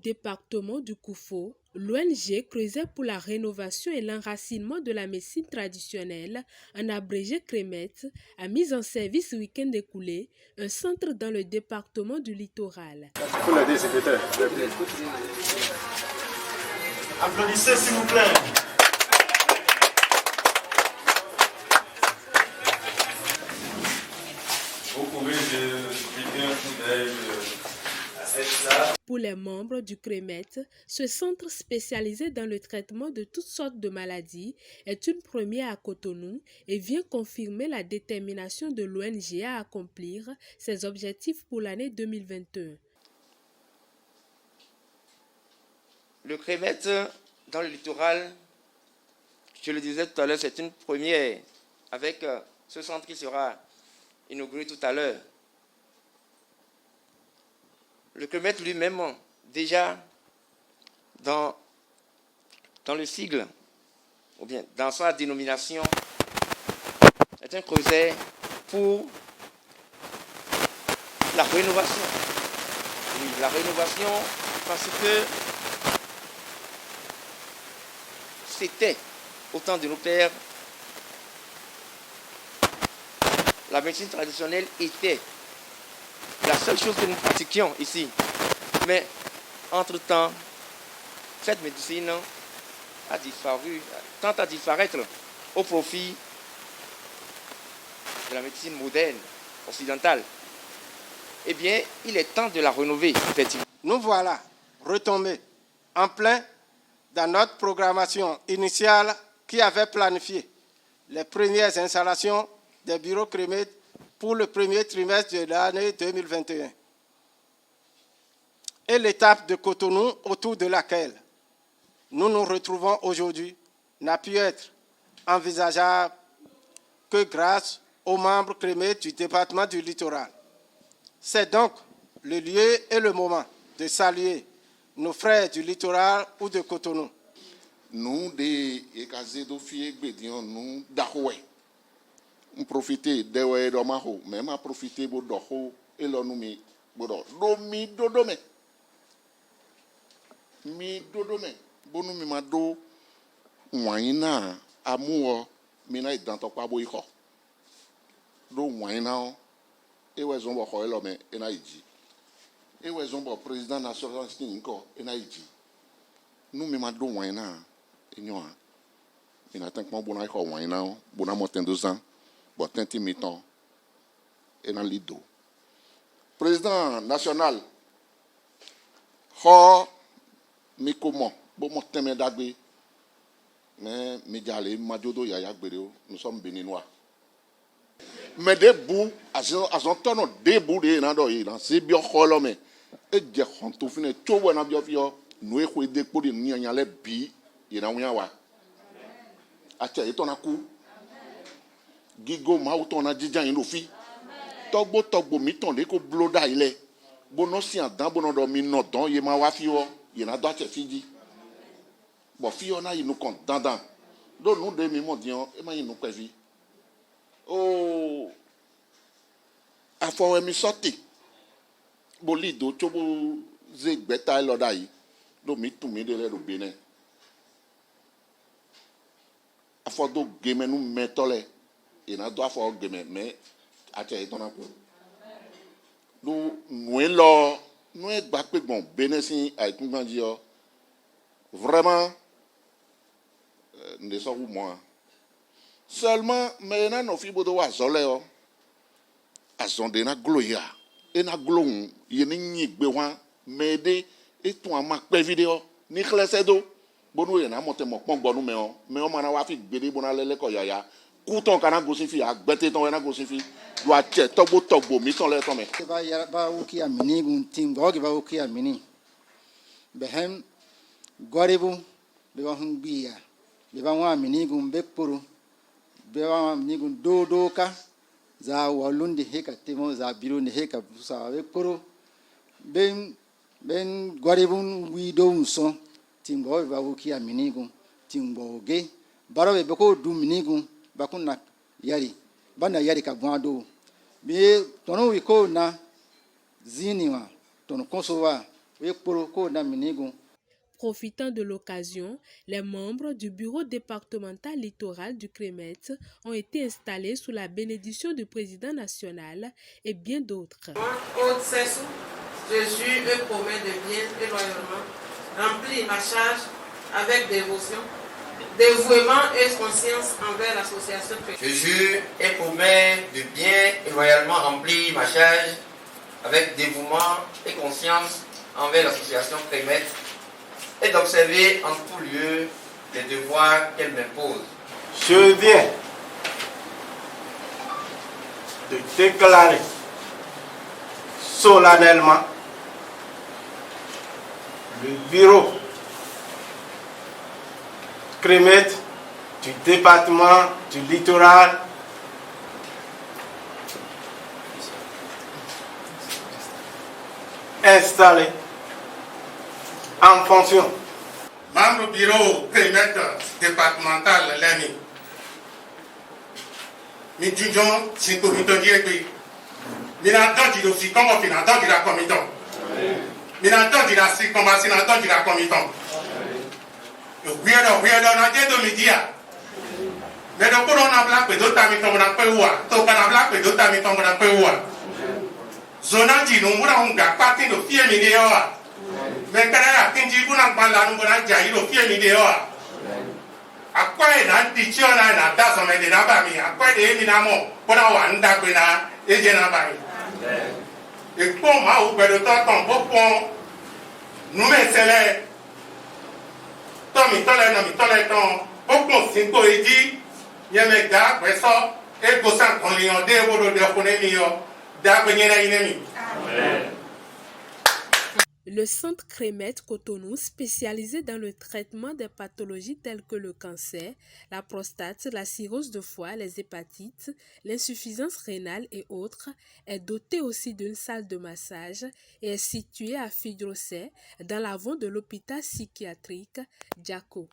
département du Koufo, l'ONG creusait pour la rénovation et l'enracinement de la médecine traditionnelle, en abrégé CREMET, a mis en service week-end écoulé un centre dans le département du littoral. Pour l'aider, secrétaire. Applaudissez s'il vous plaît. Vous pouvez jeter un coup d'œil à cette salle. Pour les membres du CREMET, ce centre spécialisé dans le traitement de toutes sortes de maladies est une première à Cotonou et vient confirmer la détermination de l'ONG à accomplir ses objectifs pour l'année 2021. Le CREMET dans le littoral, je le disais tout à l'heure, c'est une première avec ce centre qui sera inauguré tout à l'heure. Le CREMET lui-même, déjà dans le sigle, ou bien dans sa dénomination, est un creuset pour la rénovation. Oui, la rénovation, parce que c'était, au temps de nos pères, la médecine traditionnelle était la seule chose que nous pratiquions ici. Mais, entre-temps, cette médecine a disparu, tend à disparaître au profit de la médecine moderne, occidentale. Eh bien, il est temps de la rénover, effectivement. Nous voilà retombés en plein dans notre programmation initiale qui avait planifié les premières installations des bureaux CREMET pour le premier trimestre de l'année 2021. Et l'étape de Cotonou autour de laquelle nous nous retrouvons aujourd'hui n'a pu être envisageable que grâce aux membres CREMET du département du littoral. C'est donc le lieu et le moment de saluer nos frères du littoral ou de Cotonou. Nous, des Ekazedofi, nous, d'Ahoué. On profite de Domaho, même à profiter de Doho et l'Onumi. Domi Dodome. Mi Dodome. Bonumi Mado, Waina, Amour, Mina et Dantokwa Boiko. Do Waina, et Wezombo Hoelome, et Naïdi. Et Wezombo, président national, et Naïdi. Nous, Mimado Waina, et Noa. Il n'a pas de bon aïko Waina, bon amotin 2 ans. Botin miton et dans lido. Président national, ho mi comment bon mon thème d'agbe mais mi jale majodo yaya gbere nous sommes béninois. Mais des bouts à son tonneau des bouts de nando yi dans c'est bio holome et je honto fine chobo na bio fio nous e de pour ni anyale bi yi na wa. Acha etona ku Gigo mauton a dijan inofi. Togbo miton de ko bloda ile. Bono si adan bono do mi no don ye ma wa fi wo. Ye na do che fiji. Bo fi ona yi nu kon dandan. Do nu de mi mo dion e ma yi nu kwevi. Oh. Afo we mi sorti. Bo li do chobo ze gbeta lo da yi. Do mi tu mi de le do bene. Afo do game nu metole. Et n'a pas fait de mais à tiens ton appel. Nous là nous est baqué bon bénéfice avec nous dire vraiment ne sont où moi seulement mais na no fibo do wa zole o azonde na gloya et na glon ye ni gbe wan mede et ton ama pe vidéo ni klese do bonu ye na monte mo pon gbonu me o mana wa fi gbede bona lele ko yaya Couton kana gosifi agbete ton na gosifi do a che togbo mi ton le ton me ba uki amini gun tim go ba uki amini behem gorebu be ba hunbiya be ba wa amini gun bekporo be wa amini gun dodoka za walundi heka temo za biro ne heka sa bekporo ben gorebu wi do so tim go ba uki amini gun tim go ge baro be ko du mini gun bakuna yari bana yari ka gwado bi tono wi ko na ziniwa tono konsowa Profitant de l'occasion, les membres du bureau départemental littoral du Crémet ont été installés sous la bénédiction du président national et bien d'autres. Moi, Aude Sessou, je jure et promets de bien et loyalement remplir ma charge avec dévotion, dévouement et conscience envers l'association Crémet. Je jure et promets de bien et loyalement remplir ma charge avec dévouement et conscience envers l'association Crémet et d'observer en tout lieu les devoirs qu'elle m'impose. Je viens de déclarer solennellement le bureau Crémet du département du littoral installé en fonction. Membre bureau Crémet départemental l'année. Nous disons si nous avons dit nous avons dit aussi comment nous avons dit la commission. Nous avons dit la comment nous avons dit la commission. Oui, on dit de médias. Mais donc, on a blague d'autres amis comme on a peu ou à. Donc, on a blague d'autres amis comme on a peu ou à. Zona dit nous avons parti de fier vidéo. Mais quand on a dit qu'on a parlé, nous avons dit de fier vidéo. À quoi est la diction là, la date, on met des nabami. À quoi est évidemment pour avoir un dagouina et des nabami. Et pour moi, au bout de temps, pour nous mettre les. Tommy Toleton, beaucoup de cinq dit, Yamega, Bresso, et Gossan, on l'y a dévoilé de Ponémio, d'Avenir ennemi. Le centre Crémet Cotonou, spécialisé dans le traitement des pathologies telles que le cancer, la prostate, la cirrhose de foie, les hépatites, l'insuffisance rénale et autres, est doté aussi d'une salle de massage et est situé à Fidrosset, dans l'avant de l'hôpital psychiatrique Djako.